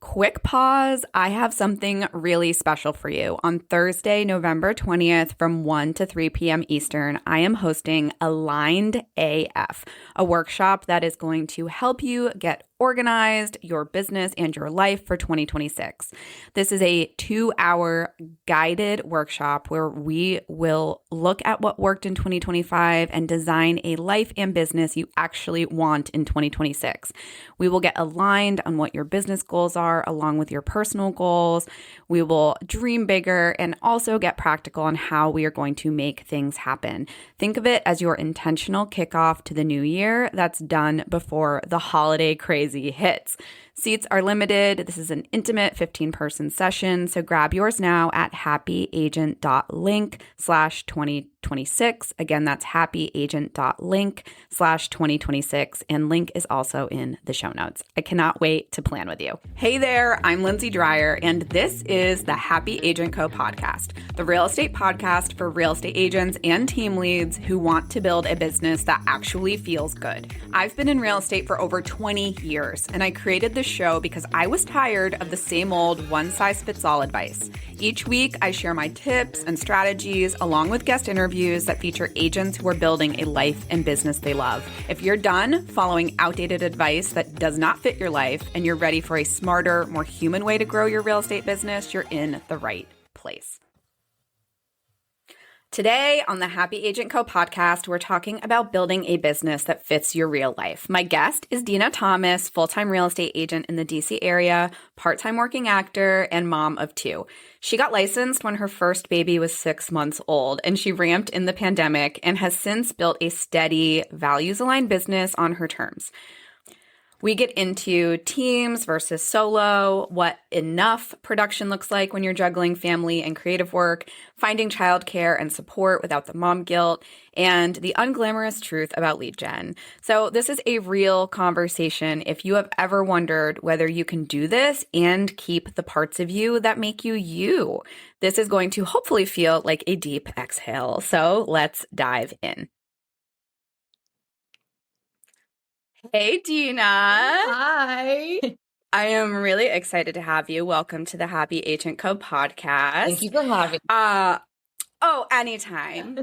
quick pause. I have something really special for you. On Thursday, November 20th from 1 to 3 p.m. Eastern, I am hosting Aligned AF, a workshop that is going to help you get organized, your business, and your life for 2026. This is a 2-hour guided workshop where we will look at what worked in 2025 and design a life and business you actually want in 2026. We will get aligned on what your business goals are along with your personal goals. We will dream bigger and also get practical on how we are going to make things happen. Think of it as your intentional kickoff to the new year that's done before the holiday crazy hits. Seats are limited. This is an intimate 15-person session, so grab yours now at happyagent.link/2026. Again, that's happyagent.link/2026, and link is also in the show notes. I cannot wait to plan with you. Hey there, I'm Lindsay Dreyer, and this is the Happy Agent Co. podcast, the real estate podcast for real estate agents and team leads who want to build a business that actually feels good. I've been in real estate for over 20 years, and I created this show because I was tired of the same old one-size-fits-all advice. Each week, I share my tips and strategies along with guest interviews that feature agents who are building a life and business they love. If you're done following outdated advice that does not fit your life and you're ready for a smarter, more human way to grow your real estate business, you're in the right place. Today on the Happy Agent Co. podcast, we're talking about building a business that fits your real life. My guest is Dina Thomas, full-time real estate agent in the DC area, part-time working actor, and mom of 2. She got licensed when her first baby was 6 months old, and she ramped in the pandemic and has since built a steady, values-aligned business on her terms. We get into teams versus solo, what enough production looks like when you're juggling family and creative work, finding childcare and support without the mom guilt, and the unglamorous truth about lead gen. So this is a real conversation if you have ever wondered whether you can do this and keep the parts of you that make you you. This is going to hopefully feel like a deep exhale. So let's dive in. Hey, Dina. Hi. I am really excited to have you. Welcome to the Happy Agent Co. podcast. Thank you for having me. Anytime.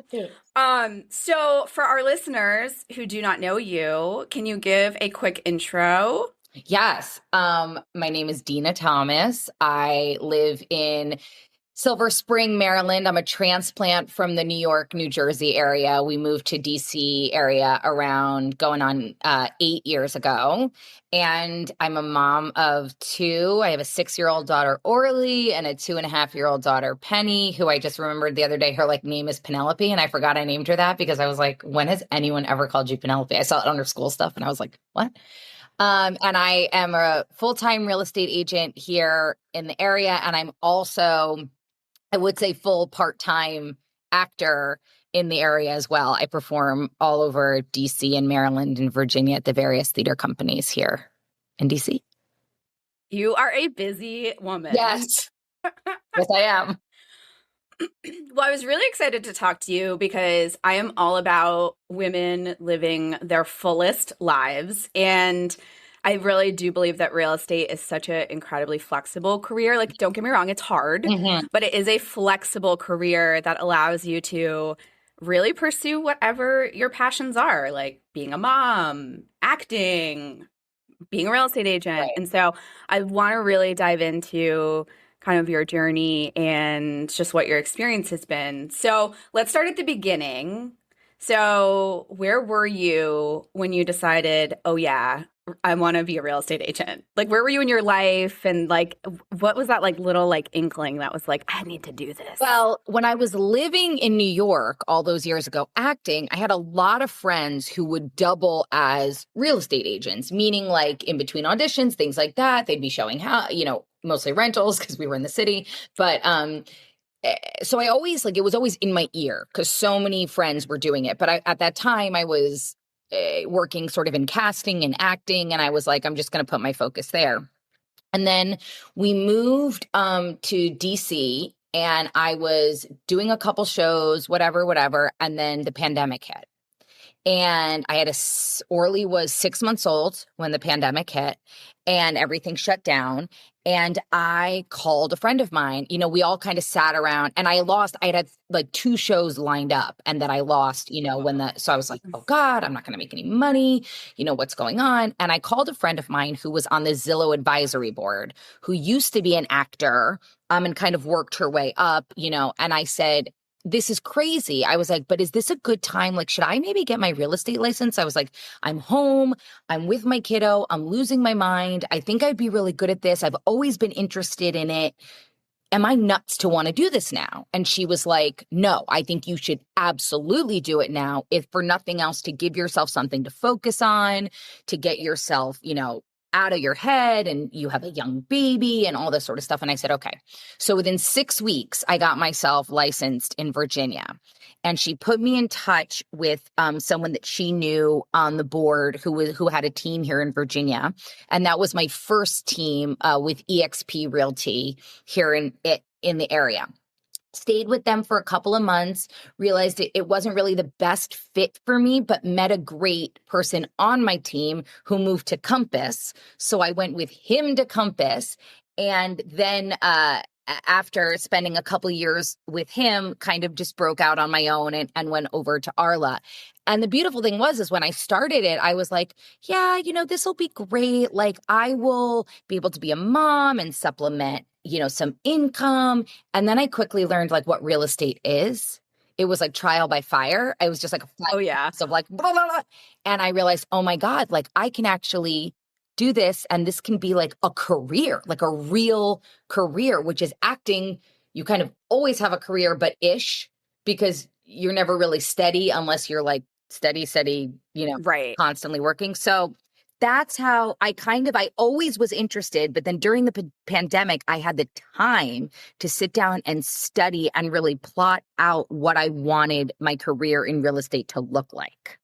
So for our listeners who do not know you, can you give a quick intro? Yes. My name is Dina Thomas. I live in Silver Spring, Maryland. I'm a transplant from the New York, New Jersey area. We moved to DC area around going on 8 years ago. And I'm a mom of 2. I have a 6-year-old daughter, Orly, and a 2.5-year-old daughter, Penny, who I just remembered the other day, her name is Penelope. And I forgot I named her that because I was like, when has anyone ever called you Penelope? I saw it on her school stuff and I was like, what? And I am a full-time real estate agent here in the area. And I'm also, I would say, full part-time actor in the area as well. I perform all over DC and Maryland and Virginia at the various theater companies here in DC. You are a busy woman. Yes. Yes, I am. Well, I was really excited to talk to you because I am all about women living their fullest lives. And I really do believe that real estate is such an incredibly flexible career. Like, don't get me wrong, it's hard, but it is a flexible career that allows you to really pursue whatever your passions are, like being a mom, acting, being a real estate agent. Right. And so I want to really dive into kind of your journey and just what your experience has been. So let's start at the beginning. So where were you when you decided, oh yeah, I want to be a real estate agent? Like, where were you in your life? And like, what was that like little like inkling that was like, I need to do this? Well, when I was living in New York all those years ago, acting, I had a lot of friends who would double as real estate agents, meaning like in between auditions, things like that. They'd be showing how, mostly rentals because we were in the city. But so I always it was always in my ear because so many friends were doing it. But at that time I was working sort of in casting and acting. And I was like, I'm just going to put my focus there. And then we moved to DC and I was doing a couple shows, whatever. And then the pandemic hit. And I had Orly was 6 months old when the pandemic hit and everything shut down. And I called a friend of mine. We all kind of sat around, and I had like 2 shows lined up, and that I lost, so I was like, oh God, I'm not going to make any money. What's going on? And I called a friend of mine who was on the Zillow advisory board, who used to be an actor, and kind of worked her way up, and I said, this is crazy. I was like, but is this a good time? Like, should I maybe get my real estate license? I was like, I'm home. I'm with my kiddo. I'm losing my mind. I think I'd be really good at this. I've always been interested in it. Am I nuts to want to do this now? And she was like, no, I think you should absolutely do it now, if for nothing else, to give yourself something to focus on, to get yourself, out of your head, and you have a young baby and all this sort of stuff. And I said, okay. So within 6 weeks, I got myself licensed in Virginia, and she put me in touch with someone that she knew on the board who had a team here in Virginia. And that was my first team with eXp Realty here in the area. Stayed with them for a couple of months, realized it wasn't really the best fit for me, but met a great person on my team who moved to Compass. So I went with him to Compass. And then after spending a couple of years with him, kind of just broke out on my own and went over to Arla. And the beautiful thing is when I started it, I was like, yeah, this will be great. Like, I will be able to be a mom and supplement, some income. And then I quickly learned like what real estate is. It was like trial by fire. I was just like a flat of like, blah, blah, blah. And I realized, oh my God, like I can actually do this. And this can be like a career, like a real career, which is acting. You kind of always have a career, but because you're never really steady unless you're like steady, right, constantly working. So that's how I always was interested. But then during the pandemic, I had the time to sit down and study and really plot out what I wanted my career in real estate to look like.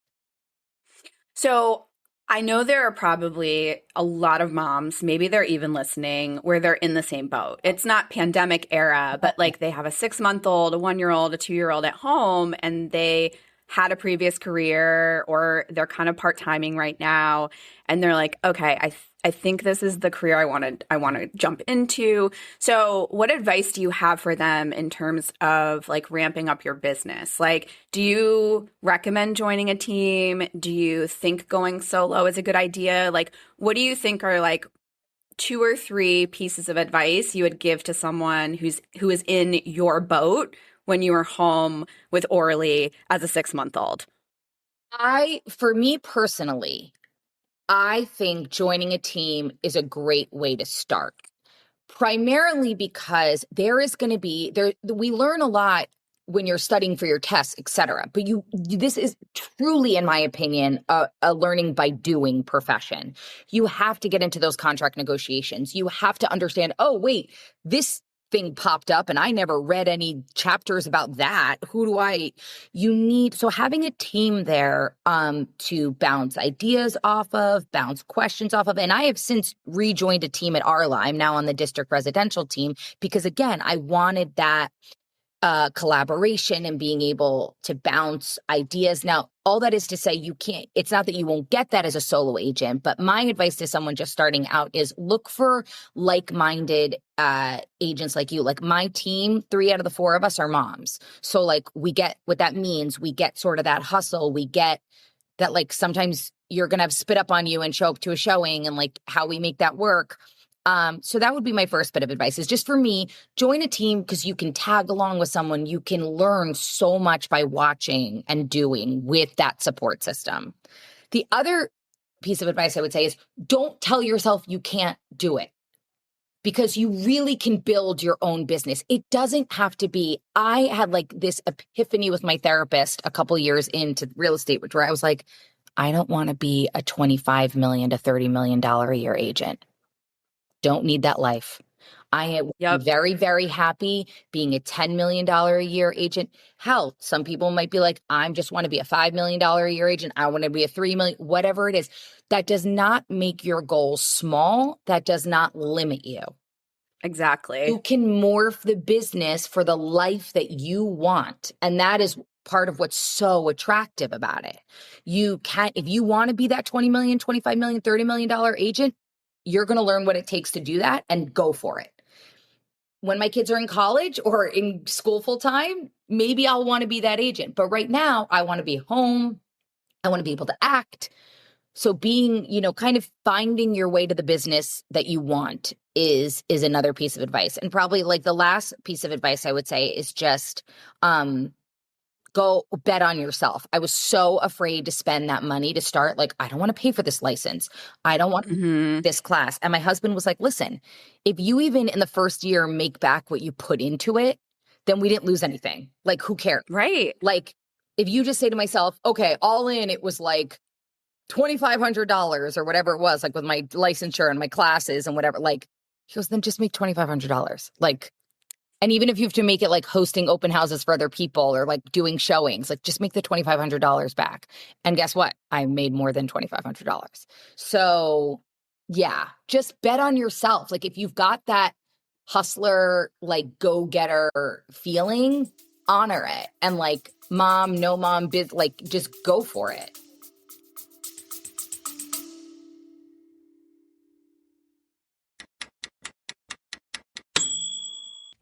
So I know there are probably a lot of moms, maybe they're even listening, where they're in the same boat. It's not pandemic era, but like they have a 6-month-old, a 1-year-old, a 2-year-old at home, and they had a previous career, or they're kind of part-timing right now, and they're like, okay, I think this is the career I want to jump into. So what advice do you have for them in terms of like ramping up your business? Like, do you recommend joining a team? Do you think going solo is a good idea? Like, what do you think are like 2 or 3 pieces of advice you would give to someone who is in your boat when you were home with Orly as a 6-month-old? For me personally, I think joining a team is a great way to start, primarily because there is going to be we learn a lot when you're studying for your tests, et cetera. But this is truly, in my opinion, a learning by doing profession. You have to get into those contract negotiations. You have to understand, oh, wait, this thing popped up and I never read any chapters about that. So having a team there to bounce ideas off of, bounce questions off of. And I have since rejoined a team at Arla. I'm now on the district residential team because, again, I wanted that collaboration and being able to bounce ideas. Now, all that is to say, it's not that you won't get that as a solo agent, but my advice to someone just starting out is look for like-minded agents like you. Like my team, 3 out of the 4 of us are moms. So like we get what that means. We get sort of that hustle. We get that like sometimes you're going to have spit up on you and show up to a showing and like how we make that work. So that would be my first bit of advice is just for me, join a team because you can tag along with someone. You can learn so much by watching and doing with that support system. The other piece of advice I would say is don't tell yourself you can't do it because you really can build your own business. It doesn't have to be. I had like this epiphany with my therapist a couple years into real estate, where I was like, I don't want to be a $25 million to $30 million a year agent. Don't need that life. I am very, very happy being a $10 million a year agent. Hell, some people might be like, I just want to be a $5 million a year agent. I want to be a $3 million, whatever it is. That does not make your goals small. That does not limit you. Exactly. You can morph the business for the life that you want. And that is part of what's so attractive about it. If you want to be that $20 million, $25 million, $30 million agent, you're going to learn what it takes to do that and go for it. When my kids are in college or in school full time, maybe I'll want to be that agent. But right now, I want to be home. I want to be able to act. So being, kind of finding your way to the business that you want is another piece of advice. And probably like the last piece of advice I would say is just go bet on yourself. I was so afraid to spend that money to start. Like, I don't want to pay for this license. I don't want this class. And my husband was like, listen, if you even in the first year make back what you put into it, then we didn't lose anything. Like, who cares? Right. Like, if you just say to myself, okay, all in, it was like $2,500 or whatever it was, like with my licensure and my classes and whatever, like, he goes, then just make $2,500. Like, and even if you have to make it like hosting open houses for other people or like doing showings, like just make the $2,500 back. And guess what? I made more than $2,500. So yeah, just bet on yourself. Like if you've got that hustler, like go-getter feeling, honor it. And like mom, no mom, like just go for it.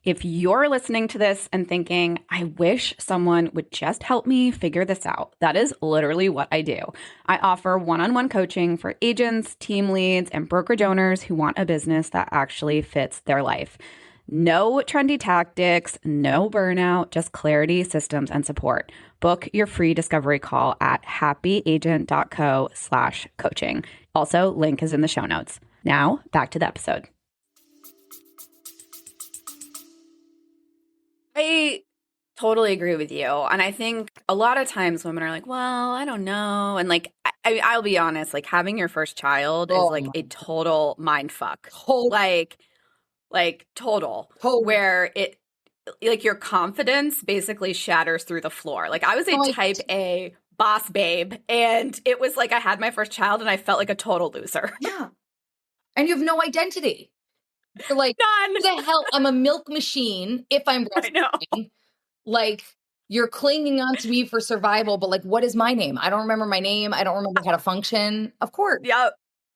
If you're listening to this and thinking, I wish someone would just help me figure this out, that is literally what I do. I offer one-on-one coaching for agents, team leads, and brokerage owners who want a business that actually fits their life. No trendy tactics, no burnout, just clarity, systems, and support. Book your free discovery call at happyagent.co/coaching. Also, link is in the show notes. Now, back to the episode. I totally agree with you. And I think a lot of times women are like, well, I don't know. And like, I'll be honest, like having your first child is like a total mind fuck. Like total. Where it, like your confidence basically shatters through the floor. Like I was a type A boss babe. And it was like I had my first child and I felt like a total loser. Yeah. And you have no identity. You're like, none. Who the hell? I'm a milk machine if I'm breastfeeding. Like, you're clinging on to me for survival, but like, what is my name? I don't remember my name. I don't remember how to function. Of course. Yeah.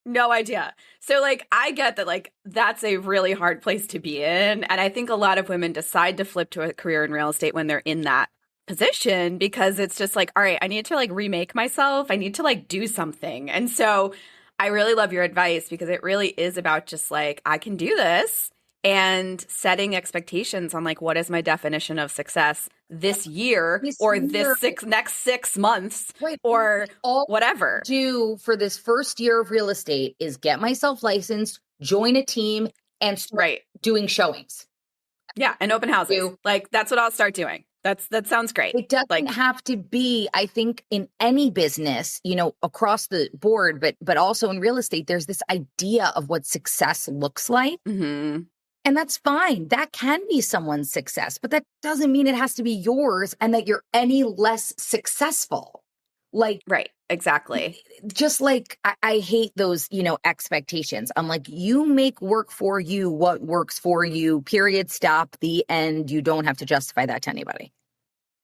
No idea. So like, I get that like, that's a really hard place to be in. And I think a lot of women decide to flip to a career in real estate when they're in that position because it's just like, all right, I need to like remake myself. I need to like do something. And so I really love your advice because it really is about just like, I can do this and setting expectations on like, what is my definition of success this year or this next 6 months or whatever. Do for this first year of real estate is get myself licensed, join a team and start doing showings. Yeah. And open houses. Like that's what I'll start doing. That sounds great. It doesn't have to be, I think, in any business, across the board, but also in real estate, there's this idea of what success looks like. Mm-hmm. And that's fine. That can be someone's success, but that doesn't mean it has to be yours and that you're any less successful. Like, right. Exactly. Just like I hate those, expectations. I'm like, you make work for you what works for you, period, stop, the end. You don't have to justify that to anybody.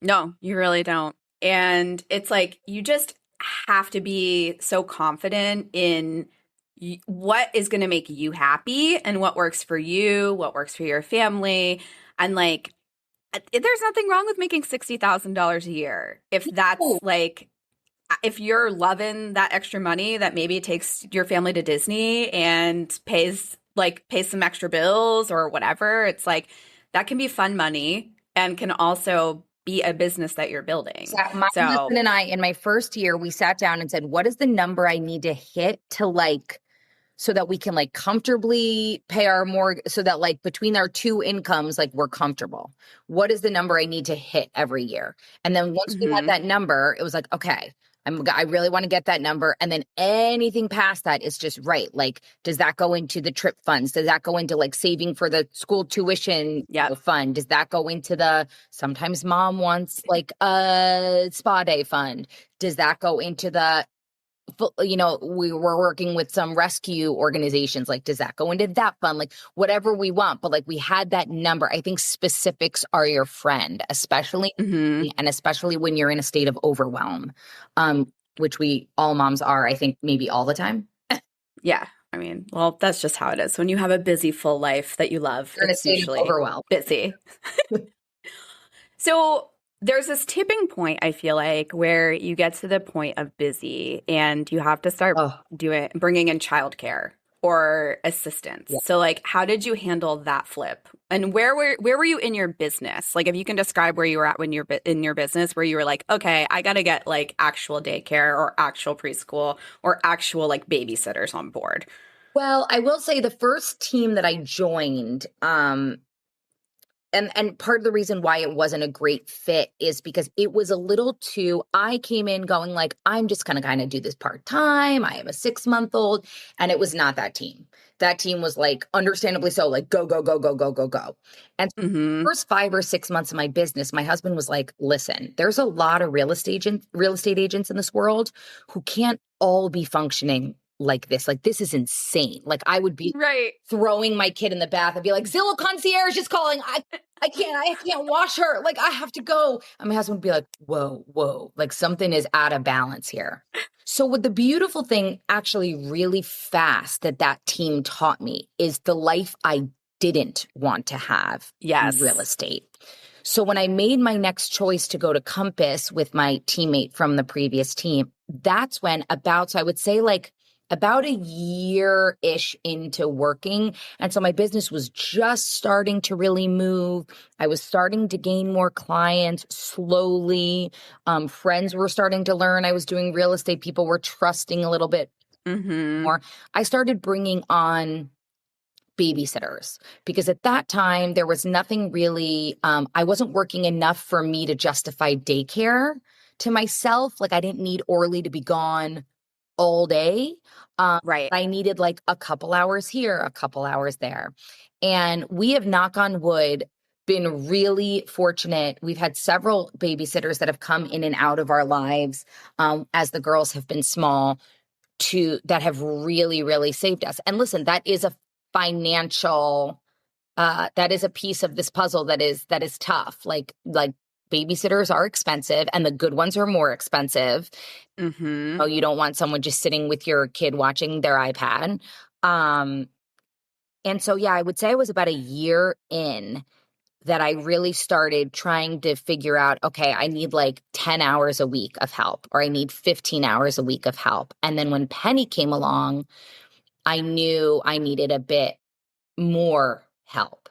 No, you really don't. And it's like, you just have to be so confident in what is going to make you happy and what works for you, what works for your family. And like, there's nothing wrong with making $60,000 a year. If that's like, if you're loving that extra money that maybe takes your family to Disney and pays some extra bills or whatever, it's like that can be fun money and can also be a business that you're building. My husband and I, in my first year, we sat down and said, what is the number I need to hit to like, so that we can like comfortably pay our mortgage, so that like between our two incomes, like we're comfortable. What is the number I need to hit every year? And then once we had that number, it was like, okay, I really want to get that number. And then anything past that is just right. Like, does that go into the trip funds? Does that go into like saving for the school tuition fund? Does that go into the, sometimes mom wants like a spa day fund? Does that go into the, we were working with some rescue organizations. Like, does that go into that fund? Like whatever we want, but like we had that number. I think specifics are your friend, especially, and especially when you're in a state of overwhelm, which all moms are, I think maybe all the time. Yeah. I mean, well, that's just how it is. When you have a busy, full life that you love, You're in a it's state of usually overwhelm. busy. So there's this tipping point, I feel like, where you get to the point of busy and you have to start Oh, bringing in childcare or assistance. yeah. So like, how did you handle that flip? And where were you in your business? Like, if you can describe where you were at when you're in your business, where you were like, okay, I got to get like actual daycare or actual preschool or actual like babysitters on board. Well, I will say the first team that I joined, and part of the reason why it wasn't a great fit is because it was a little too, I came in going like, I'm just going to kind of do this part-time. I am a 6-month-old. And it was not that team. That team was like, understandably so, like go, go, go, go, go, go, go. And so Mm-hmm. the first 5 or 6 months of my business, my husband was like, listen, there's a lot of real estate agents in this world who can't all be functioning like this. Like, this is insane. Like, I would be Right. throwing my kid in the bath and be like, Zillow concierge is calling. I can't wash her. Like, I have to go. And my husband would be like, whoa, whoa, like something is out of balance here. So what the beautiful thing actually really fast that team taught me is the life I didn't want to have in Yes. real estate. So when I made my next choice to go to Compass with my teammate from the previous team, that's when so I would say like about a year-ish into working. And so my business was just starting to really move. I was starting to gain more clients slowly. Friends were starting to learn I was doing real estate. People were trusting a little bit Mm-hmm. more. I started bringing on babysitters because at that time there was nothing really, I wasn't working enough for me to justify daycare to myself. Like, I didn't need Orly to be gone all day. Right. I needed like a couple hours here, a couple hours there. And we have, knock on wood, been really fortunate. We've had several babysitters that have come in and out of our lives as the girls have been small that have really, really saved us. And listen, that is a financial, that is a piece of this puzzle that is tough. Like babysitters are expensive and the good ones are more expensive. Mm-hmm. Oh, you don't want someone just sitting with your kid watching their iPad. Um, and so, yeah, I would say I was about a year in that I really started trying to figure out, okay, I need like 10 hours a week of help, or I need 15 hours a week of help. And then when Penny came along, I knew I needed a bit more help.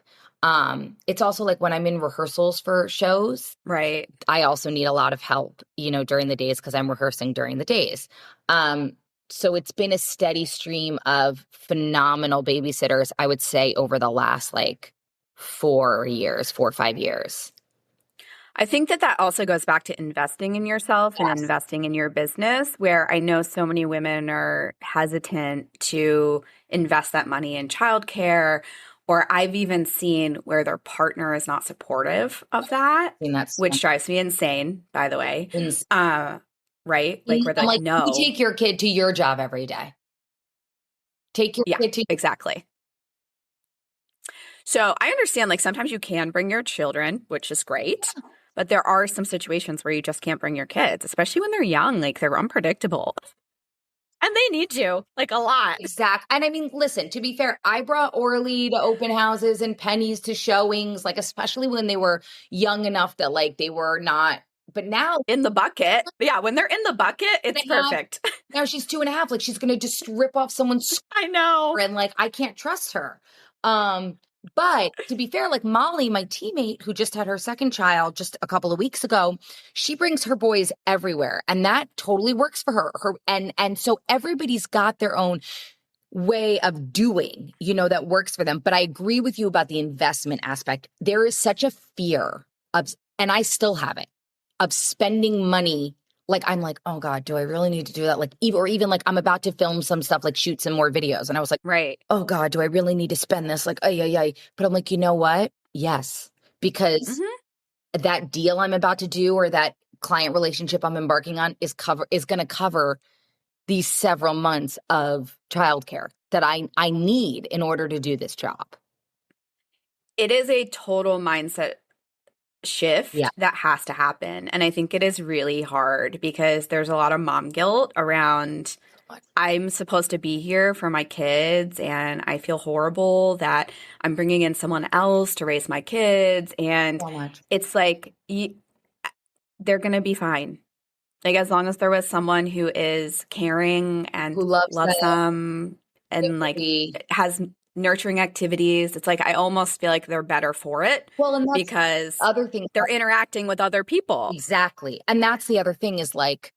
It's also like when I'm in rehearsals for shows, Right. I also need a lot of help, during the days because I'm rehearsing during the days. So it's been a steady stream of phenomenal babysitters, I would say, over the last like 4 or 5 years. I think that also goes back to investing in yourself and Yes. investing in your business, where I know so many women are hesitant to invest that money in childcare, or I've even seen where their partner is not supportive of that, And that's which drives me insane, by the way. insane. Right? Like where they're I'm like, like, you no. take your kid to your job every day. Take your Yeah, kid to exactly. So I understand like sometimes you can bring your children, which is great, but there are some situations where you just can't bring your kids, especially when they're young, like they're unpredictable. And they need you like a lot. Exact. And I mean, listen, to be fair, I brought Orly to open houses and Pennies to showings, like especially when they were young enough that like they were not, but now In the bucket. Yeah, when they're in the bucket, it's perfect. now she's 2.5, like she's gonna just rip off someone's I know. and like I can't trust her. But to be fair, like Molly, my teammate who just had her second child just a couple of weeks ago, she brings her boys everywhere, and that totally works for her. And so everybody's got their own way of doing, that works for them. But I agree with you about the investment aspect. There is such a fear of, and I still have it, of spending money. Like, I'm like, oh God, do I really need to do that? Like, even like I'm about to film some stuff, like shoot some more videos. And I was like, Right. oh God, do I really need to spend this? Like, ay, ay, ay. But I'm like, you know what? Yes, because that deal I'm about to do or that client relationship I'm embarking on is going to cover these several months of childcare that I need in order to do this job. It is a total mindset Yeah. shift that has to happen. And I think it is really hard because there's a lot of mom guilt around I'm supposed to be here for my kids and I feel horrible that I'm bringing in someone else to raise my kids. And So much. it's like they're going to be fine. Like as long as there was someone who is caring Who and loves loves them? them It and will like be has nurturing activities, it's like I almost feel like they're better for it well, and that's because other thing. they're interacting with other people. Exactly. And that's the other thing is like,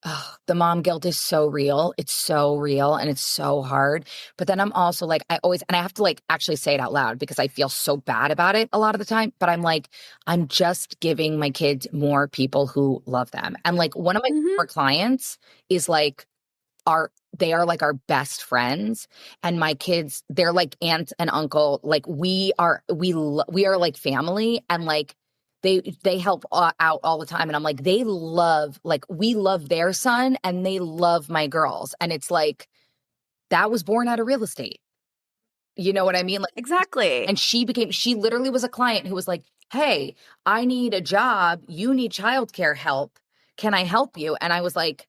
oh, the mom guilt is so real. It's so real and it's so hard. But then I'm also like, I always, and I have to like actually say it out loud because I feel so bad about it a lot of the time. But I'm like, I'm just giving my kids more people who love them. And like one of my Hmm. former clients is like, they are like our best friends, and my kids, they're like aunt and uncle. Like we are like family, and like they help out all the time. And I'm like, they love, like we love their son and they love my girls. And it's like that was born out of real estate. You know what I mean? Like, Exactly. and she literally was a client who was like, hey, I need a job, you need childcare help, can I help you? And I was like,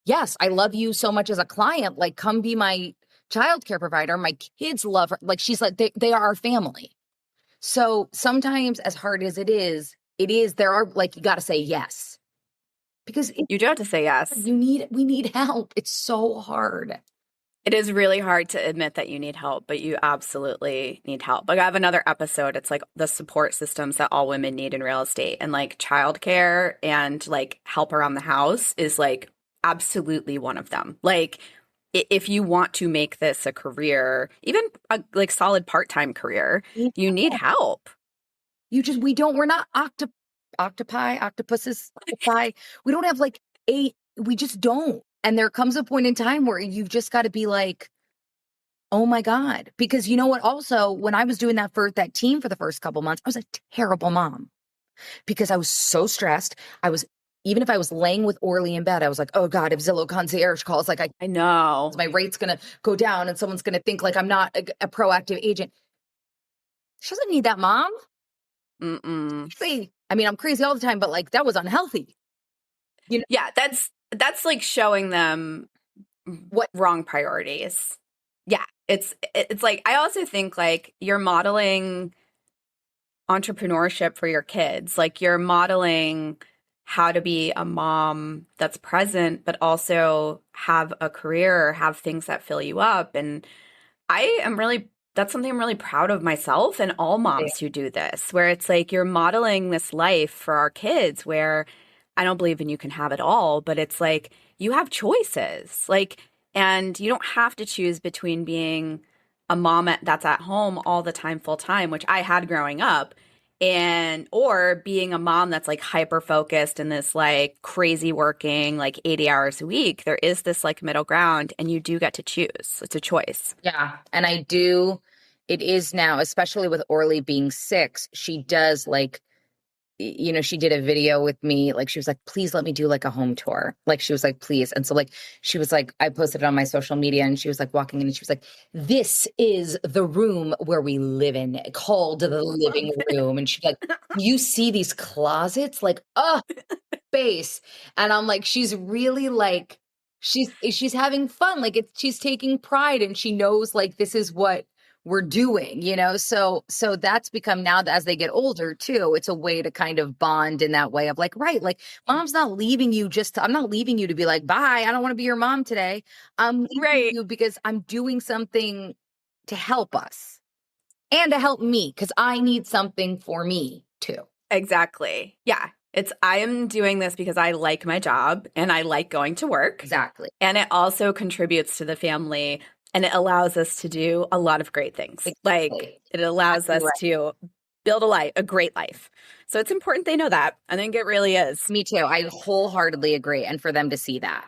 yes, I love you so much as a client. Like, come be my childcare provider. My kids love her. Like, she's like, they are our family. So sometimes, as hard as there are like, you got to say yes because You do have to say yes. we need help. It's so hard. It is really hard to admit that you need help, but you absolutely need help. Like I have another episode. It's like the support systems that all women need in real estate, and like childcare and like help around the house is like absolutely one of them. Like if you want to make this a career, even a like solid part-time career, Need you need help. help. We're not octopuses, octopi. We don't have like we just don't. And there comes a point in time where you've just got to be like, oh my God. Because you know what? Also, when I was doing that team for the first couple months, I was a terrible mom because I was so stressed. Even if I was laying with Orly in bed, I was like, oh God, if Zillow concierge calls, like I know. my rate's going to go down and someone's going to think like I'm not a proactive agent. She doesn't need that, mom. Mm-mm. See, I mean, I'm crazy all the time, but like that was unhealthy. You know Yeah, that's like showing them what? wrong priorities. Yeah, it's like I also think like you're modeling entrepreneurship for your kids. Like you're modeling how to be a mom that's present, but also have a career, have things that fill you up. And I am really, that's something I'm really proud of myself and all moms who do this, where it's like you're modeling this life for our kids where I don't believe in you can have it all, but it's like you have choices. Like, and you don't have to choose between being a mom that's at home all the time, full time, which I had growing up, and or being a mom that's like hyper focused and this like crazy working like 80 hours a week. There is this like middle ground and you do get to choose. It's a choice. Yeah. And I do. It is now, especially with Orly being 6, she does like, she did a video with me. Like she was like, please let me do like a home tour. Like she was like, please. And so like, she was like, I posted it on my social media and she was like walking in and she was like, this is the room where we live in, called the living room. And she's like, you see these closets? Like, oh, space. And I'm like, she's really like, she's having fun. Like she's taking pride and she knows like, this is what we're doing, so that's become now that as they get older too, it's a way to kind of bond in that way of like, right, like mom's not leaving you I'm not leaving you to be like, bye, I don't want to be your mom today. I'm leaving Right. you because I'm doing something to help us and to help me because I need something for me too. Exactly. Yeah. I am doing this because I like my job and I like going to work. Exactly. And it also contributes to the family and it allows us to do a lot of great things. Exactly. Like it allows us to build a great life. So it's important they know that. I think it really is. Me too. I wholeheartedly agree. And for them to see that.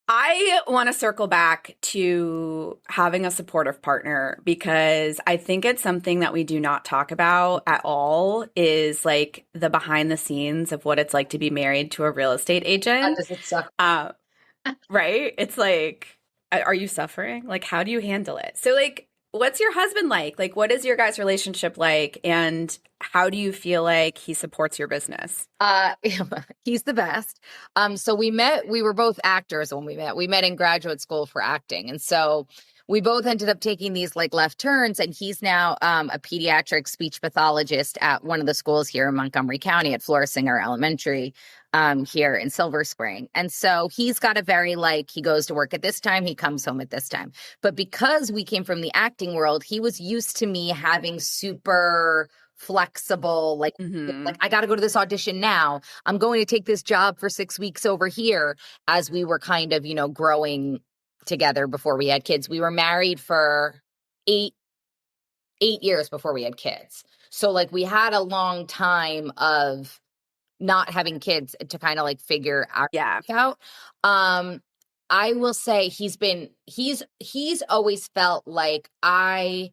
I want to circle back to having a supportive partner because I think it's something that we do not talk about at all is like the behind the scenes of what it's like to be married to a real estate agent. Does it suck? Right? It's like, are you suffering? Like, how do you handle it? So like, what's your husband like? Like, what is your guys' relationship like? And how do you feel like he supports your business? He's the best. So we were both actors when we met. We met in graduate school for acting. And so we both ended up taking these like left turns, and he's now a pediatric speech pathologist at one of the schools here in Montgomery County at Florisinger Elementary here in Silver Spring. And so he's got a very like, he goes to work at this time, he comes home at this time. But because we came from the acting world, he was used to me having super flexible, like, like I got to go to this audition now. I'm going to take this job for 6 weeks over here, as we were kind of, growing together before we had kids. We were married for eight years before we had kids. So like we had a long time of not having kids to kind of like figure our life out. I will say he's always felt like I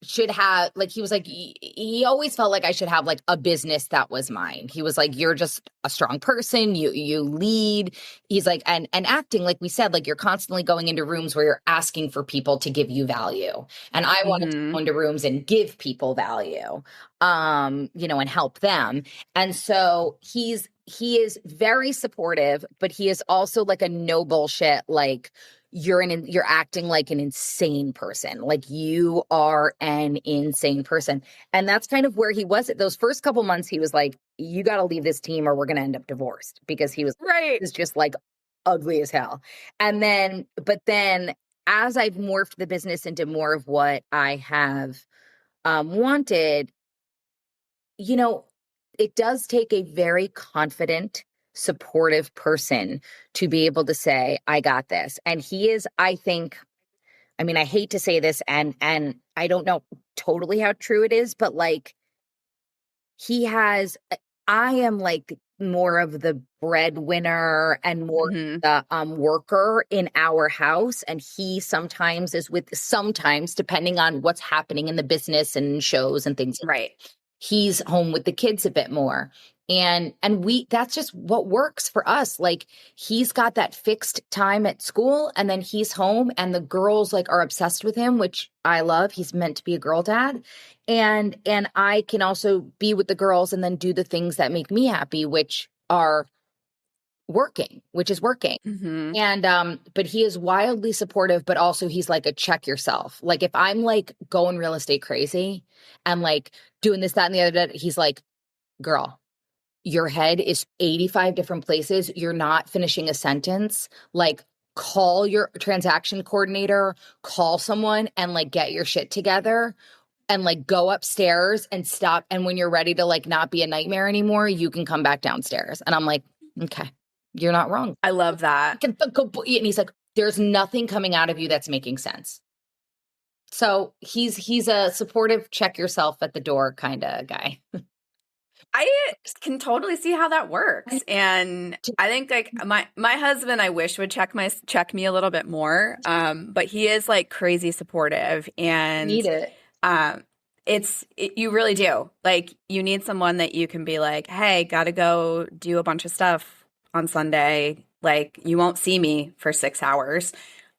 should have, like, he was like, he always felt like I should have like a business that was mine. He was like, you're just a strong person. You lead. He's like, and acting, like we said, like you're constantly going into rooms where you're asking for people to give you value. And I wanted to go into rooms and give people value, and help them. And so he is very supportive, but he is also like a no bullshit, like, you're acting like an insane person. Like you are an insane person. And that's kind of where he was at those first couple months. He was like, you got to leave this team or we're going to end up divorced, because he was just like ugly as hell. But then as I've morphed the business into more of what I have wanted, it does take a very confident, supportive person to be able to say, I got this. And he is, I think, I mean, I hate to say this, and I don't know totally how true it is, but like I am like more of the breadwinner and more the worker in our house. And he sometimes depending on what's happening in the business and shows and things. Right. He's home with the kids a bit more. And that's just what works for us. Like he's got that fixed time at school, and then he's home, and the girls like are obsessed with him, which I love. He's meant to be a girl dad. And I can also be with the girls and then do the things that make me happy, which is working. And, but he is wildly supportive, but also he's like a check yourself. Like if I'm like going real estate crazy and like doing this, that, and the other, he's like, girl, your head is 85 different places. You're not finishing a sentence. Like call your transaction coordinator, call someone and like get your shit together and like go upstairs and stop. And when you're ready to like not be a nightmare anymore, you can come back downstairs. And I'm like, okay, you're not wrong. I love that. And he's like, there's nothing coming out of you that's making sense. So he's a supportive, check yourself at the door kind of guy. I can totally see how that works. And I think like my husband, I wish would check me a little bit more. But he is like crazy supportive, and Need it. You really do. Like you need someone that you can be like, hey, gotta go do a bunch of stuff on Sunday. Like you won't see me for 6 hours.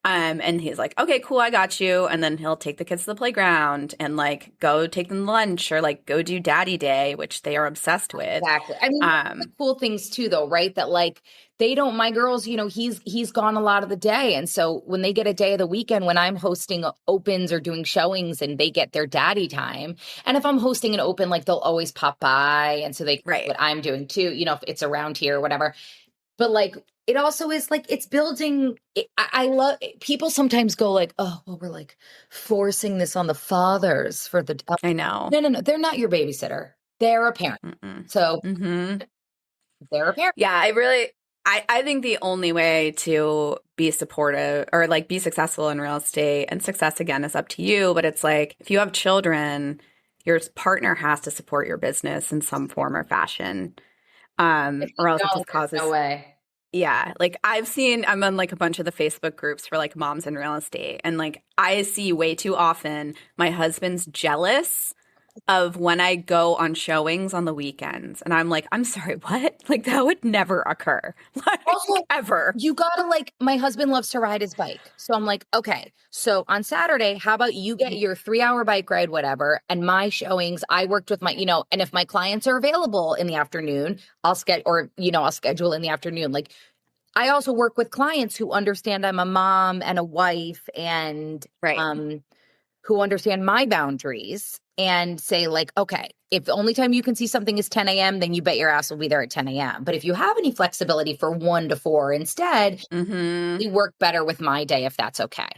And he's like, okay, cool, I got you. And then he'll take the kids to the playground and like go take them lunch or like go do daddy day, which they are obsessed with. Exactly. I mean, the cool things too, though, right? That like my girls, he's gone a lot of the day. And so when they get a day of the weekend, when I'm hosting opens or doing showings and they get their daddy time. And if I'm hosting an open, like they'll always pop by. And so they what I'm doing too, if it's around here or whatever. But like, it also is like, it's building. I love, people sometimes go like, oh, well, we're like forcing this on the fathers for the. I know. No. They're not your babysitter. They're a parent. So they're a parent. Yeah, I think the only way to be supportive or like be successful in real estate, and success again is up to you. But it's like, if you have children, your partner has to support your business in some form or fashion. Or else it just causes. No way. Yeah. Like I'm on like a bunch of the Facebook groups for like moms in real estate. And like I see way too often my husband's jealous of when I go on showings on the weekends and I'm like, I'm sorry, what? Like that would never occur. Like Also, ever. you gotta like, my husband loves to ride his bike. So I'm like, okay, so on Saturday, how about you get your 3 hour bike ride, whatever, and my showings, I worked with my, and if my clients are available in the afternoon, I'll schedule in the afternoon. Like, I also work with clients who understand I'm a mom and a wife and Right. who understand my boundaries and say like, okay, if the only time you can see something is 10 a.m., then you bet your ass will be there at 10 a.m. But if you have any flexibility for 1 to 4 instead, Mm-hmm. you work better with my day if that's okay.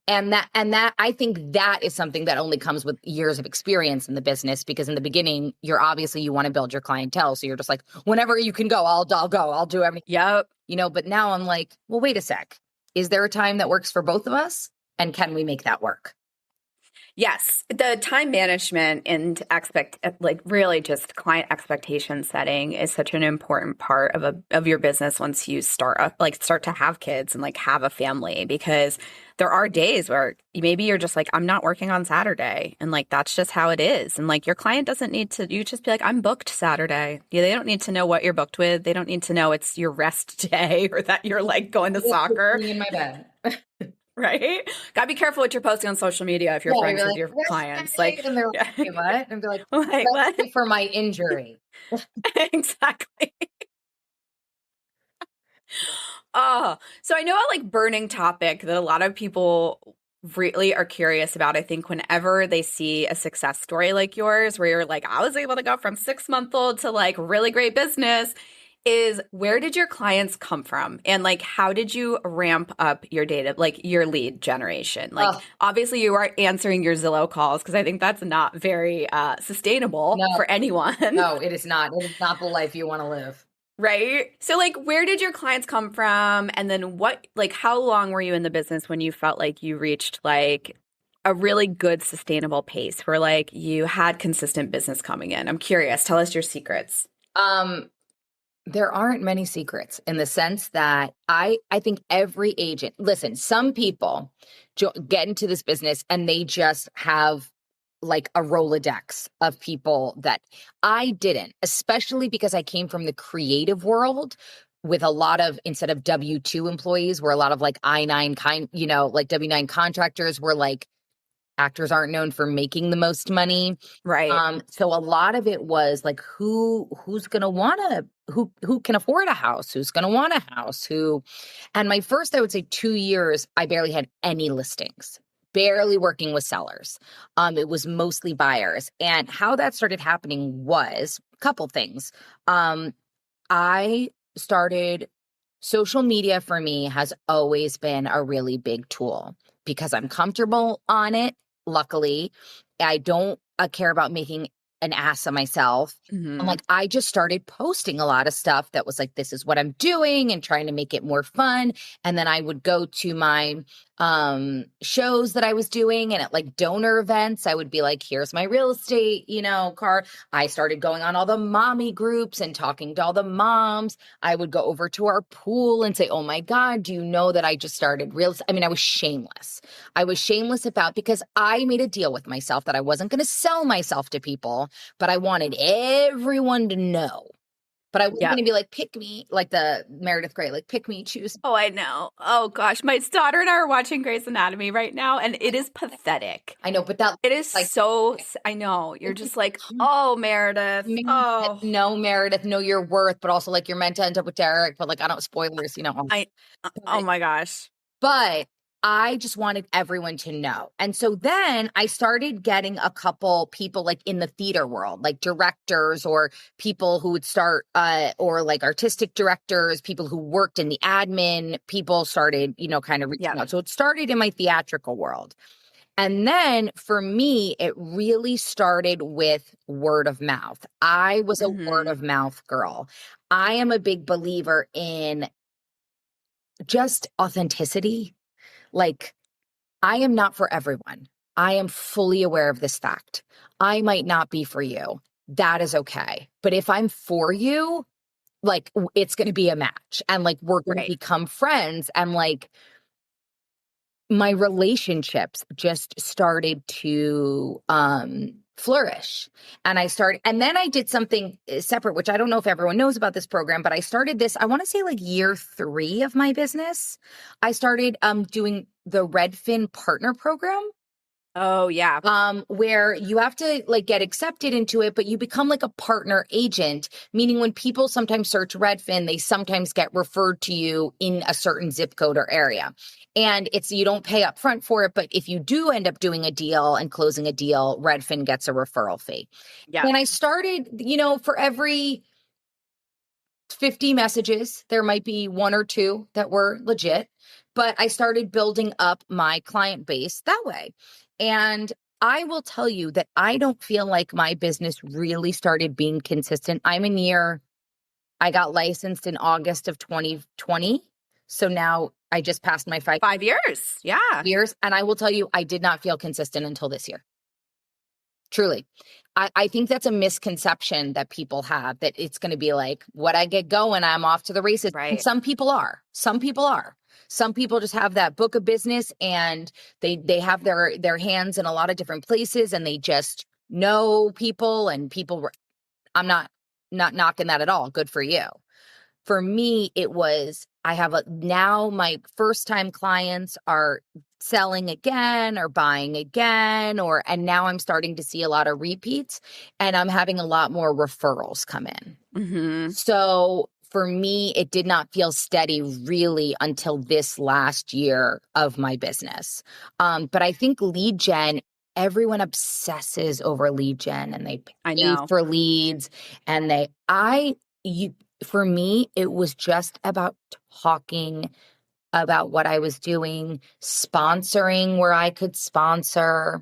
And that I think that is something that only comes with years of experience in the business, because in the beginning, you want to build your clientele. So you're just like, whenever you can go, I'll go, I'll do everything. Yep. But now I'm like, well, wait a sec. Is there a time that works for both of us? And can we make that work? Yes, the time management and really just client expectation setting is such an important part of your business once you start to have kids and like have a family, because there are days where maybe you're just like, I'm not working on Saturday, and like that's just how it is. And like your client doesn't need to, you just be like, I'm booked Saturday. Yeah, they don't need to know what you're booked with. They don't need to know it's your rest day or that you're like going to soccer. In my bed. Right? Gotta be careful what you're posting on social media if you're friends with like, your clients. Like, and they're yeah. like, "Hey, what?" And be like, Like what? "That's for my injury." Exactly. Oh, so I know a like burning topic that a lot of people really are curious about. I think whenever they see a success story like yours, where you're like, I was able to go from 6-month-old to like really great business, is where did your clients come from? And like, how did you ramp up your data, like your lead generation? Like, Oh, obviously you are answering your Zillow calls because I think that's not very sustainable no, for anyone. no, it is not. It is not the life you want to live. Right? So like where did your clients come from? And then how long were you in the business when you felt like you reached like a really good sustainable pace where like you had consistent business coming in? I'm curious. Tell us your secrets. Um, there aren't many secrets in the sense that I think every agent, listen, some people get into this business and they just have like a Rolodex of people that I didn't, especially because I came from the creative world with a lot of, instead of W-2 employees, were a lot of like I-9 like W-9 contractors, were like, actors aren't known for making the most money. Right. So a lot of it was like, who's gonna wanna, who can afford a house, who's gonna want a house, and my first, I would say 2 years, I barely had any listings, barely working with sellers. It was mostly buyers. And how that started happening was a couple things. I started Social media for me has always been a really big tool because I'm comfortable on it. Luckily, I don't care about making an ass of myself. And Hmm. like, I just started posting a lot of stuff that was like, this is what I'm doing, and trying to make it more fun. And then I would go to my shows that I was doing, and at like donor events, I would be like, here's my real estate, card. I started going on all the mommy groups and talking to all the moms. I would go over to our pool and say, oh my God, do you know that I just started real estate? I mean, I was shameless. Because I made a deal with myself that I wasn't going to sell myself to people, but I wanted everyone to know. But I wasn't Yep. going to be like, pick me, like the Meredith Grey, like, pick me, choose. Oh, I know. Oh gosh. My daughter and I are watching Grey's Anatomy right now, and it is pathetic. I know, but that, It is like, so, I know. You're just like, oh, Meredith. Oh, no, Meredith, know your worth, but also like you're meant to end up with Derek, but like, I don't, spoilers, I, oh my gosh. but I just wanted everyone to know. And so then I started getting a couple people like in the theater world, like directors or people who would start, or like artistic directors, people who worked in the admin, people started, kind of reaching out. So it started in my theatrical world. And then for me, it really started with word of mouth. I was a word of mouth girl. I am a big believer in just authenticity. Like, I am not for everyone. I am fully aware of this fact. I might not be for you. That is okay. But if I'm for you, like, it's going to be a match, and like, we're going to become friends. And like, my relationships just started to flourish. And then I did something separate, which I don't know if everyone knows about this program, but I started this, I want to say like year 3 of my business. I started doing the Redfin partner program. Oh, yeah. Where you have to like get accepted into it, but you become like a partner agent, meaning when people sometimes search Redfin, they sometimes get referred to you in a certain zip code or area. And you don't pay up front for it, but if you do end up doing a deal and closing a deal, Redfin gets a referral fee. Yeah. And I started, for every 50 messages, there might be 1 or 2 that were legit, but I started building up my client base that way. And I will tell you that I don't feel like my business really started being consistent. I got licensed in August of 2020. So now I just passed my 5 years. Yeah. years. And I will tell you, I did not feel consistent until this year. Truly. I think that's a misconception that people have, that it's going to be like, what I get going, I'm off to the races. Right. And some people are. Some people just have that book of business and they have their hands in a lot of different places and they just know people and people. I'm not knocking that at all. Good for you. For me, it was, now my first time clients are selling again or buying again, and now I'm starting to see a lot of repeats and I'm having a lot more referrals come in. Mm-hmm. So for me, it did not feel steady really until this last year of my business. But I think lead gen, everyone obsesses over lead gen and they pay for leads and for me, it was just about talking about what I was doing, sponsoring where I could sponsor,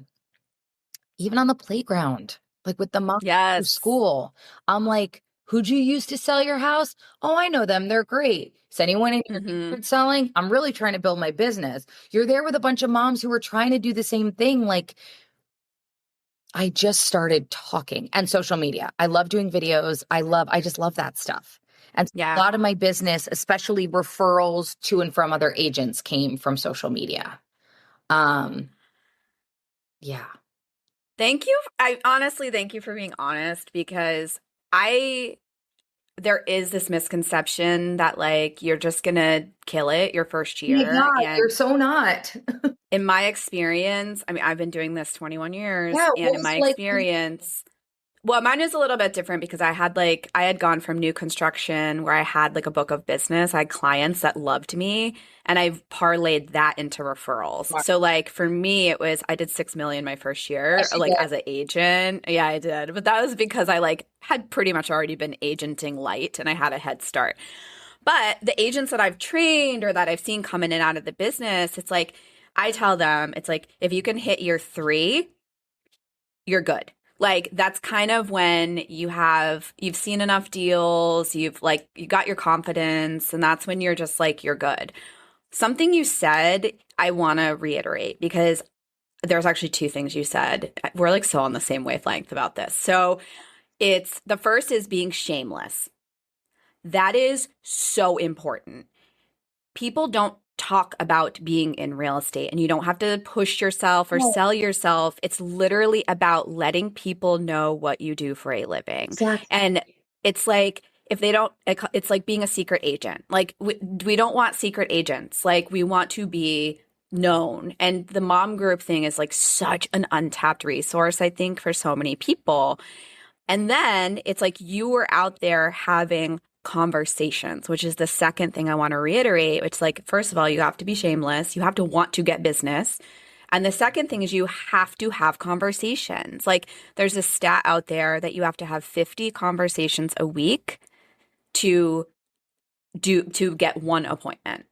even on the playground, like with the mom from school. I'm like, who'd you use to sell your house? Oh, I know them. They're great. Is anyone in your neighborhood selling? I'm really trying to build my business. You're there with a bunch of moms who are trying to do the same thing. Like, I just started talking, and social media. I love doing videos. I just love that stuff. And a lot of my business, especially referrals to and from other agents, came from social media. Yeah. Thank you. I honestly thank you for being honest, because there is this misconception that like you're just gonna kill it your first year. Yeah, you're so not. In my experience, I mean, I've been doing this 21 years, and in my experience, well, mine is a little bit different because I had gone from new construction where I had like a book of business. I had clients that loved me and I've parlayed that into referrals. Wow. So like for me, I did 6 million my first year, as an agent. Yeah, I did. But that was because I like had pretty much already been agenting light and I had a head start. But the agents that I've trained or that I've seen come in and out of the business, it's like, I tell them, it's like, if you can hit year 3, you're good. Like that's kind of when you've seen enough deals, you got your confidence, and that's when you're just like, you're good. Something you said, I want to reiterate because there's actually 2 things you said. We're like so on the same wavelength about this. So the first is being shameless. That is so important. People don't talk about being in real estate, and you don't have to push yourself or sell yourself. It's literally about letting people know what you do for a living. Exactly. And it's like, it's like being a secret agent. Like we don't want secret agents. Like we want to be known. And the mom group thing is like such an untapped resource, I think, for so many people. And then it's like you were out there having conversations, which is the second thing I want to reiterate. It's like, first of all, you have to be shameless. You have to want to get business. And the second thing is you have to have conversations. Like there's a stat out there that you have to have 50 conversations a week to get 1 appointment.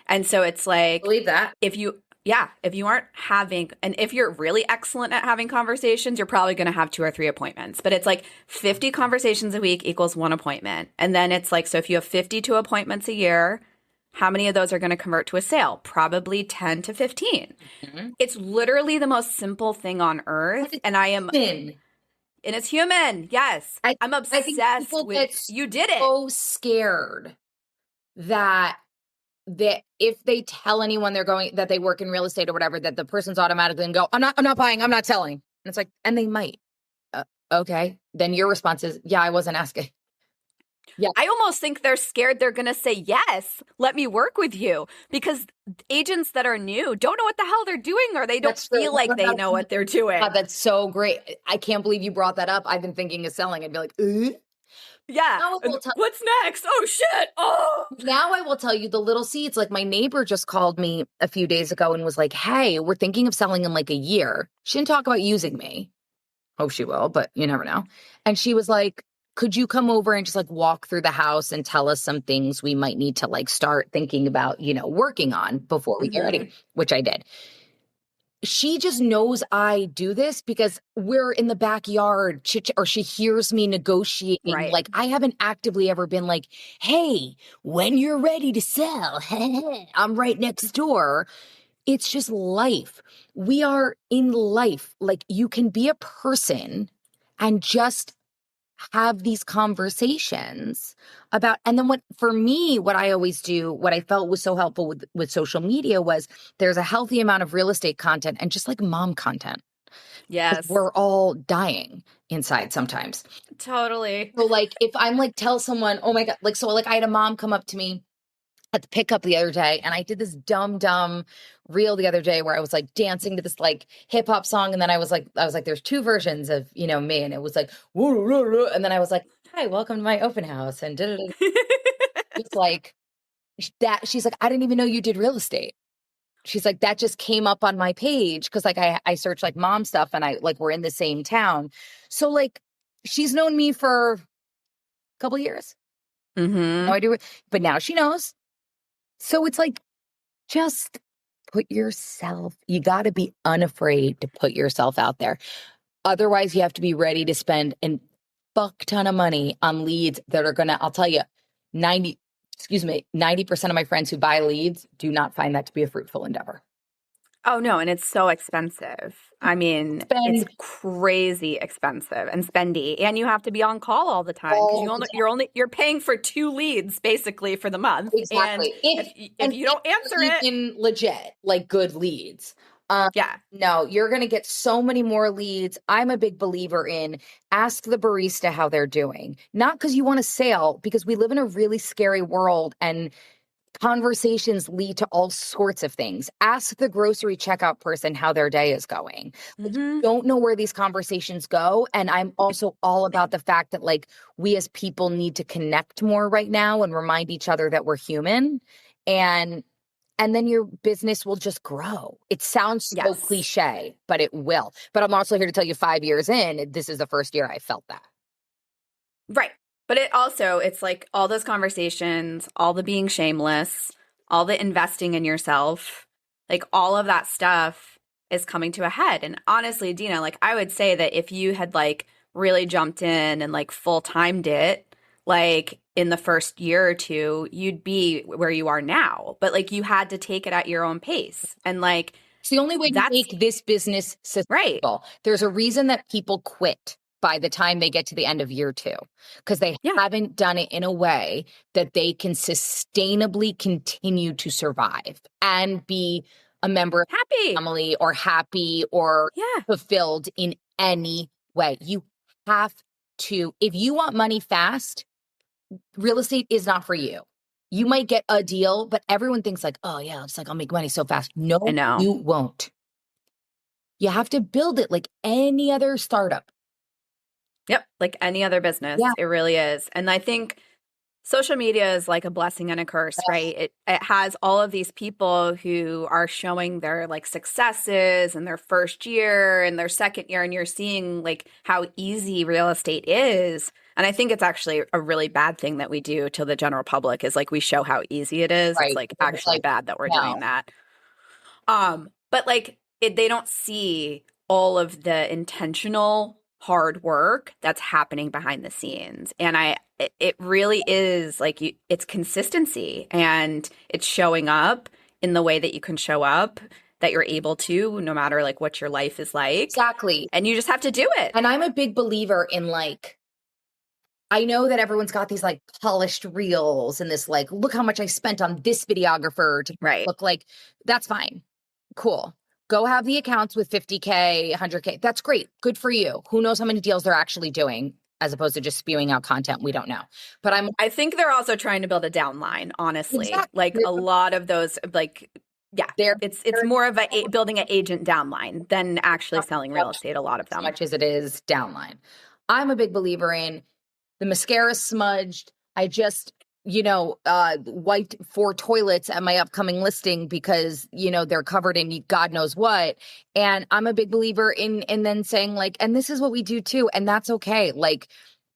And so it's like, believe that. If you aren't having, and if you're really excellent at having conversations, you're probably going to have 2 or 3 appointments. But it's like 50 conversations a week equals 1 appointment. And then it's like, so if you have 52 appointments a year, how many of those are going to convert to a sale? Probably 10 to 15. Mm-hmm. It's literally the most simple thing on earth. And it's human. Yes. I'm obsessed with, you did it. So scared that if they tell anyone that they work in real estate or whatever, that the person's automatically going to go, I'm not buying, I'm not selling. And it's like, and they might. okay. Then your response is, yeah, I wasn't asking. Yeah. I almost think they're scared they're going to say, yes, let me work with you. Because agents that are new don't know what the hell they're doing, or they don't That's true. feel like they know what they're doing. God, that's so great. I can't believe you brought that up. I've been thinking of selling. I'd be like, Yeah. Now I will What's next? Oh, shit. Oh. Now I will tell you the little seeds. Like my neighbor just called me a few days ago and was like, hey, we're thinking of selling in like a year. She didn't talk about using me. Hope she will, but you never know. And she was like, could you come over and just like walk through the house and tell us some things we might need to like start thinking about, working on before we get ready, which I did. She just knows I do this because we're in the backyard or she hears me negotiating. Right. Like I haven't actively ever been like, hey, when you're ready to sell, I'm right next door. It's just life. We are in life. Like you can be a person and just have these conversations about, and then for me, what I always do, what I felt was so helpful with social media was there's a healthy amount of real estate content and just like mom content. Yes. We're all dying inside sometimes. Totally. So like if I'm like, tell someone, oh my God, like, so like I had a mom come up to me at the pickup the other day, and I did this dumb reel the other day where I was like dancing to this like hip hop song, and then I was like, there's two versions of me, and it was like, and then I was like, hi, welcome to my open house, and it's like that. She's like, I didn't even know you did real estate. She's like, that just came up on my page because like I searched like mom stuff, and I like we're in the same town, so like she's known me for a couple years. No idea, but now she knows. So it's like, just put yourself, you got to be unafraid to put yourself out there. Otherwise, you have to be ready to spend a fuck ton of money on leads that are going to, I'll tell you, 90% of my friends who buy leads do not find that to be a fruitful endeavor. Oh, no. And it's so expensive. I mean, it's crazy expensive and spendy. And you have to be on call all the time because you're paying for 2 leads basically for the month. Exactly. And if you don't answer it, legit, like good leads. No, you're going to get so many more leads. I'm a big believer in ask the barista how they're doing. Not because you want a sale, because we live in a really scary world and conversations lead to all sorts of things. Ask the grocery checkout person how their day is going. Don't know where these conversations go. And I'm also all about the fact that like we as people need to connect more right now and remind each other that we're human. And then your business will just grow. It sounds so cliche, but it will. But I'm also here to tell you 5 years in, this is the first year I felt that. Right. But it's like all those conversations, all the being shameless, all the investing in yourself, like all of that stuff is coming to a head. And honestly, Dina, like I would say that if you had like really jumped in and like full-timed it, like in the first year or two, you'd be where you are now. But like you had to take it at your own pace. And like it's the only way to make this business sustainable. Right. There's a reason that people quit by the time they get to the end of year 2, because they haven't done it in a way that they can sustainably continue to survive and be a member of the family or happy or fulfilled in any way. You have to, if you want money fast, real estate is not for you. You might get a deal, but everyone thinks like, oh yeah, it's like I'll make money so fast. No, you won't. You have to build it like any other startup. Yep, like any other business. It really is. And I think social media is like a blessing and a curse, right? It has all of these people who are showing their like successes in their first year and their second year, and you're seeing like how easy real estate is. And I think it's actually a really bad thing that we do to the general public is like we show how easy it is. Right. It's like actually bad that we're doing that. But like they don't see all of the intentional hard work that's happening behind the scenes. And it really is like it's consistency and it's showing up in the way that you can show up, that you're able to, no matter like what your life is like. Exactly. And you just have to do it. And I'm a big believer in like, I know that everyone's got these like polished reels and this like, look how much I spent on this videographer to look like, that's fine. Cool. Go have the accounts with 50K, 100K. That's great. Good for you. Who knows how many deals they're actually doing as opposed to just spewing out content we don't know. But I think they're also trying to build a downline, honestly. Exactly. Like a lot of those, like, yeah, it's more of building an agent downline than actually selling real estate, a lot of them. As much as it is downline. I'm a big believer in the mascara smudged. I just, wiped 4 toilets at my upcoming listing because, they're covered in God knows what. And I'm a big believer in then saying like, and this is what we do too. And that's okay. Like,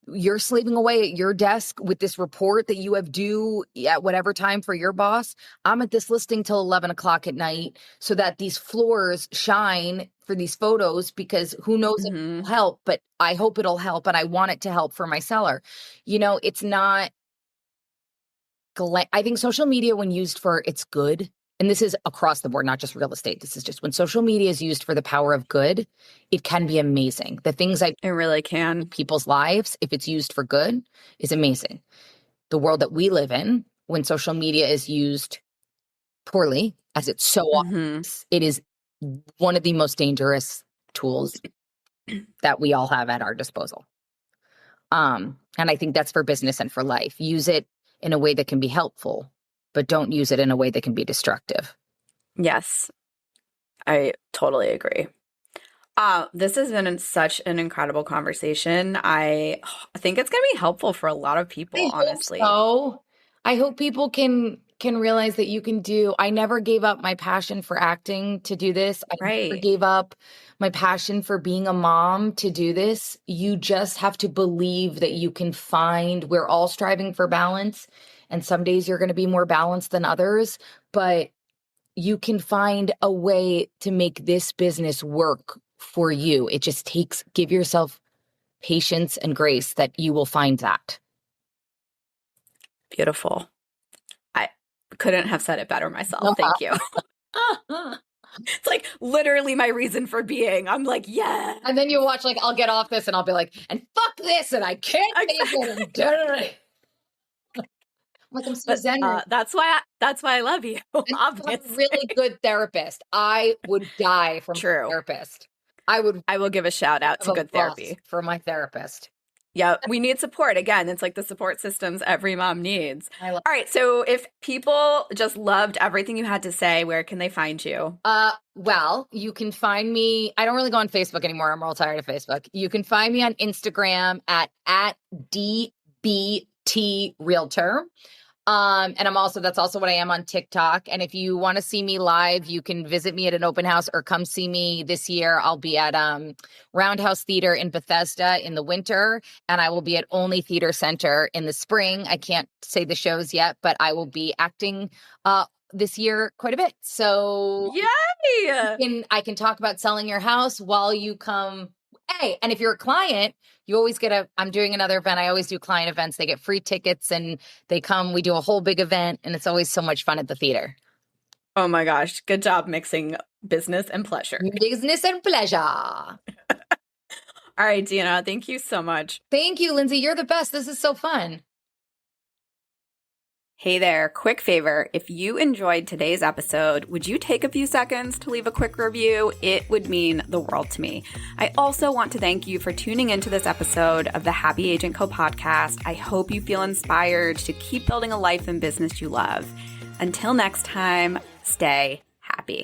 you're slaving away at your desk with this report that you have due at whatever time for your boss. I'm at this listing till 11 o'clock at night so that these floors shine for these photos, because who knows if it'll help, but I hope it'll help. And I want it to help for my seller. It's not, I think social media, when used for its good, and this is across the board, not just real estate. This is just when social media is used for the power of good, it can be amazing. The things it really can. People's lives, if it's used for good, is amazing. The world that we live in, when social media is used poorly, as it so often is, it is one of the most dangerous tools that we all have at our disposal. And I think that's for business and for life. Use it in a way that can be helpful, but don't use it in a way that can be destructive. Yes, I totally agree. This has been such an incredible conversation. I think it's going to be helpful for a lot of people, honestly. I hope people can realize that you can do. I never gave up my passion for acting to do this. I never gave up my passion for being a mom to do this. You just have to believe that you can find, we're all striving for balance. And some days you're going to be more balanced than others, but you can find a way to make this business work for you. It just takes, give yourself patience and grace that you will find that. Beautiful. I couldn't have said it better myself. Thank you. It's like literally my reason for being. I'm like, yeah. And then you watch, like, I'll get off this and I'll be like, and fuck this, and I can't take it. Like, I'm so zen. That's why I love you. Obviously, I'm a really good therapist. I would die from a therapist. I will give a shout out to good therapy for my therapist. Yeah, we need support. Again, it's like the support systems every mom needs. All right, so if people just loved everything you had to say, where can they find you? Well, you can find me. I don't really go on Facebook anymore. I'm real tired of Facebook. You can find me on Instagram at DBT Realtor. And that's also what I am on TikTok. And if you want to see me live, you can visit me at an open house or come see me this year. I'll be at Roundhouse Theater in Bethesda in the winter, and I will be at Olney Theater Center in the spring. I can't say the shows yet, but I will be acting this year quite a bit. So yay! I can talk about selling your house while you come. Hey, and if you're a client, you always get I'm doing another event. I always do client events. They get free tickets and they come. We do a whole big event, and it's always so much fun at the theater. Oh my gosh. Good job mixing business and pleasure. Business and pleasure. All right, Dina, thank you so much. Thank you, Lindsay. You're the best. This is so fun. Hey there, quick favor. If you enjoyed today's episode, would you take a few seconds to leave a quick review? It would mean the world to me. I also want to thank you for tuning into this episode of the Happy Agent Co podcast. I hope you feel inspired to keep building a life and business you love. Until next time, stay happy.